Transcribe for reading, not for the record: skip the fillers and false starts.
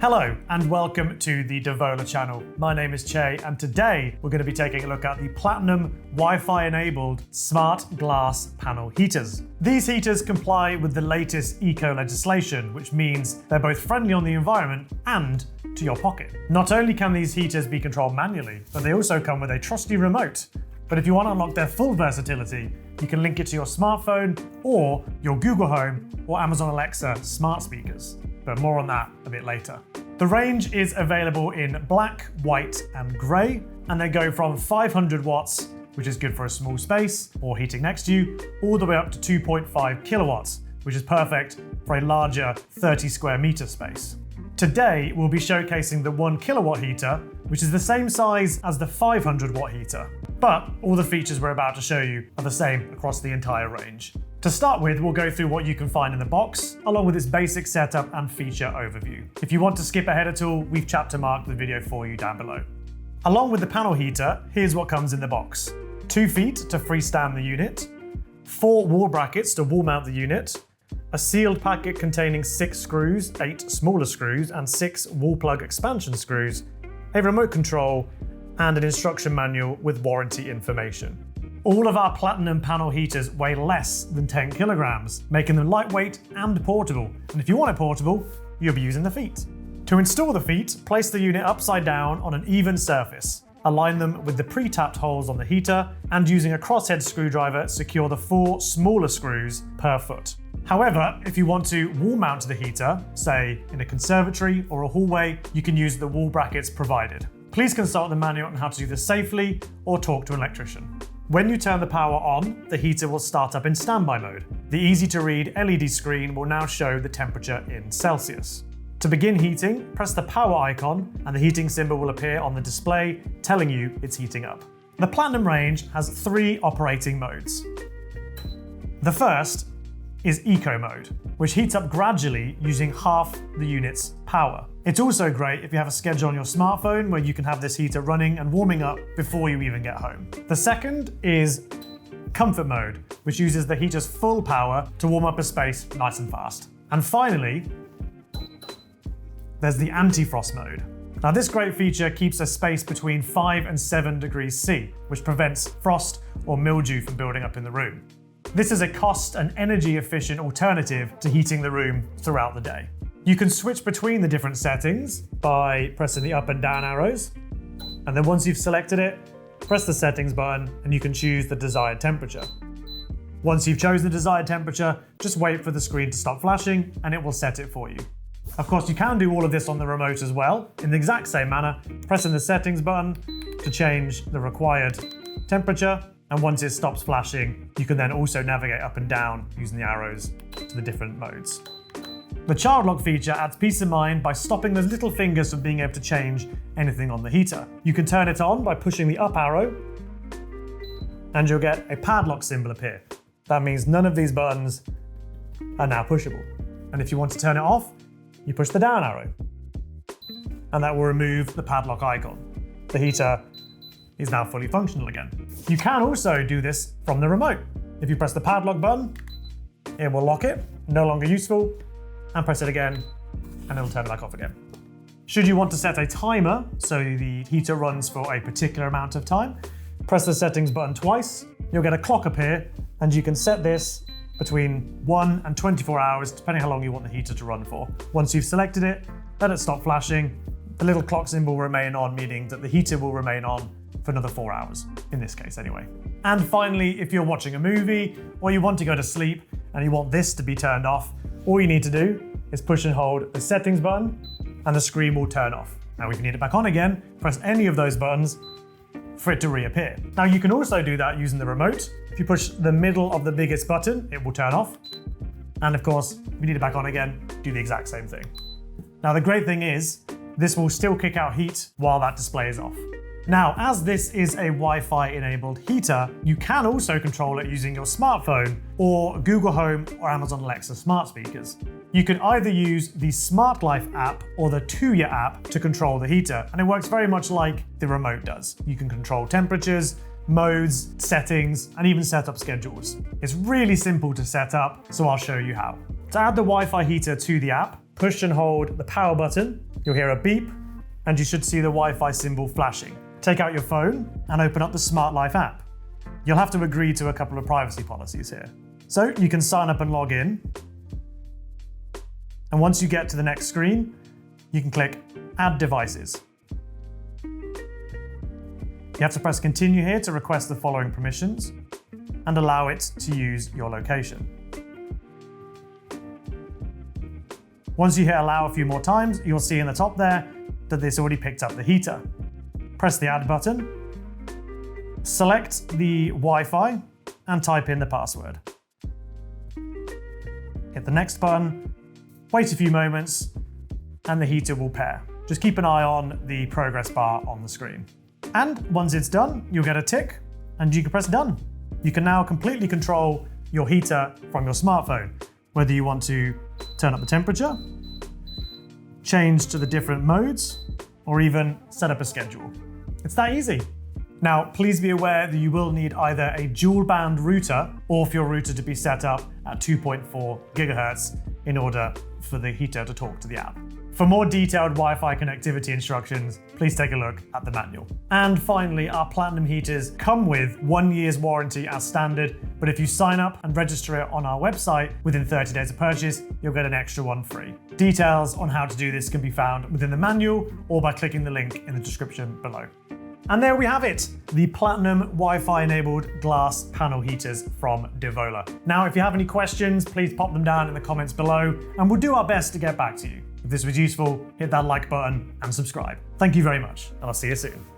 Hello and welcome to the Devola channel. My name is Che and today we're going to be taking a look at the Platinum Wi-Fi enabled smart glass panel heaters. These heaters comply with the latest eco legislation, which means they're both friendly on the environment and to your pocket. Not only can these heaters be controlled manually, but they also come with a trusty remote. But if you want to unlock their full versatility, you can link it to your smartphone or your Google Home or Amazon Alexa smart speakers. But more on that a bit later. The range is available in black, white, and grey, and they go from 500 watts, which is good for a small space or heating next to you, all the way up to 2.5 kilowatts, which is perfect for a larger 30 square meter space. Today, we'll be showcasing the 1 kilowatt heater, which is the same size as the 500 watt heater. But all the features we're about to show you are the same across the entire range. To start with, we'll go through what you can find in the box, along with its basic setup and feature overview. If you want to skip ahead at all, we've chapter marked the video for you down below. Along with the panel heater, here's what comes in the box. 2 feet to freestand the unit, 4 wall brackets to wall mount the unit, a sealed packet containing 6 screws, 8 smaller screws, and 6 wall plug expansion screws, a remote control, and an instruction manual with warranty information. All of our Platinum panel heaters weigh less than 10 kilograms, making them lightweight and portable. And if you want it portable, you'll be using the feet. To install the feet, place the unit upside down on an even surface. Align them with the pre-tapped holes on the heater, and using a crosshead screwdriver, secure the 4 smaller screws per foot. However, if you want to wall mount the heater, say in a conservatory or a hallway, you can use the wall brackets provided. Please consult the manual on how to do this safely or talk to an electrician. When you turn the power on, the heater will start up in standby mode. The easy-to-read LED screen will now show the temperature in Celsius. To begin heating, press the power icon and the heating symbol will appear on the display telling you it's heating up. The Platinum range has 3 operating modes. The first is Eco mode, which heats up gradually using half the unit's power. It's also great if you have a schedule on your smartphone where you can have this heater running and warming up before you even get home. The second is Comfort mode, which uses the heater's full power to warm up a space nice and fast. And finally, there's the Anti-frost mode. Now this great feature keeps a space between 5 and 7 degrees C, which prevents frost or mildew from building up in the room. This is a cost and energy efficient alternative to heating the room throughout the day. You can switch between the different settings by pressing the up and down arrows. And then once you've selected it, press the settings button and you can choose the desired temperature. Once you've chosen the desired temperature, just wait for the screen to stop flashing and it will set it for you. Of course, you can do all of this on the remote as well, in the exact same manner, pressing the settings button to change the required temperature. And once it stops flashing, you can then also navigate up and down using the arrows to the different modes. The child lock feature adds peace of mind by stopping those little fingers from being able to change anything on the heater. You can turn it on by pushing the up arrow, and you'll get a padlock symbol appear. That means none of these buttons are now pushable. And if you want to turn it off, you push the down arrow, and that will remove the padlock icon. The heater is now fully functional again. You can also do this from the remote. If you press the padlock button, it will lock it, no longer useful, and press it again, and it'll turn it back off again. Should you want to set a timer so the heater runs for a particular amount of time, press the settings button twice, you'll get a clock appear, and you can set this between 1 and 24 hours, depending how long you want the heater to run for. Once you've selected it, let it stop flashing, the little clock symbol will remain on, meaning that the heater will remain on for another 4 hours, in this case anyway. And finally, if you're watching a movie or you want to go to sleep and you want this to be turned off, all you need to do is push and hold the settings button and the screen will turn off. Now if you need it back on again, press any of those buttons for it to reappear. Now you can also do that using the remote. If you push the middle of the biggest button, it will turn off. And of course, if you need it back on again, do the exact same thing. Now the great thing is, this will still kick out heat while that display is off. Now, as this is a Wi-Fi enabled heater, you can also control it using your smartphone or Google Home or Amazon Alexa smart speakers. You can either use the Smart Life app or the Tuya app to control the heater, and it works very much like the remote does. You can control temperatures, modes, settings, and even set up schedules. It's really simple to set up, so I'll show you how. To add the Wi-Fi heater to the app, push and hold the power button, you'll hear a beep and you should see the Wi-Fi symbol flashing. Take out your phone and open up the Smart Life app. You'll have to agree to a couple of privacy policies here. So you can sign up and log in. And once you get to the next screen, you can click Add Devices. You have to press Continue here to request the following permissions and allow it to use your location. Once you hit allow a few more times, you'll see in the top there that this already picked up the heater. Press the Add button, select the Wi-Fi and type in the password. Hit the next button, wait a few moments, and the heater will pair. Just keep an eye on the progress bar on the screen. And once it's done, you'll get a tick and you can press done. You can now completely control your heater from your smartphone, whether you want to turn up the temperature, change to the different modes, or even set up a schedule. It's that easy. Now, please be aware that you will need either a dual band router or for your router to be set up at 2.4 gigahertz in order for the heater to talk to the app. For more detailed Wi-Fi connectivity instructions, please take a look at the manual. And finally, our Platinum heaters come with 1 year's warranty as standard, but if you sign up and register it on our website within 30 days of purchase, you'll get an extra one free. Details on how to do this can be found within the manual or by clicking the link in the description below. And there we have it, the Platinum Wi-Fi enabled glass panel heaters from Devola. Now, if you have any questions, please pop them down in the comments below and we'll do our best to get back to you. If this was useful, hit that like button and subscribe. Thank you very much, and I'll see you soon.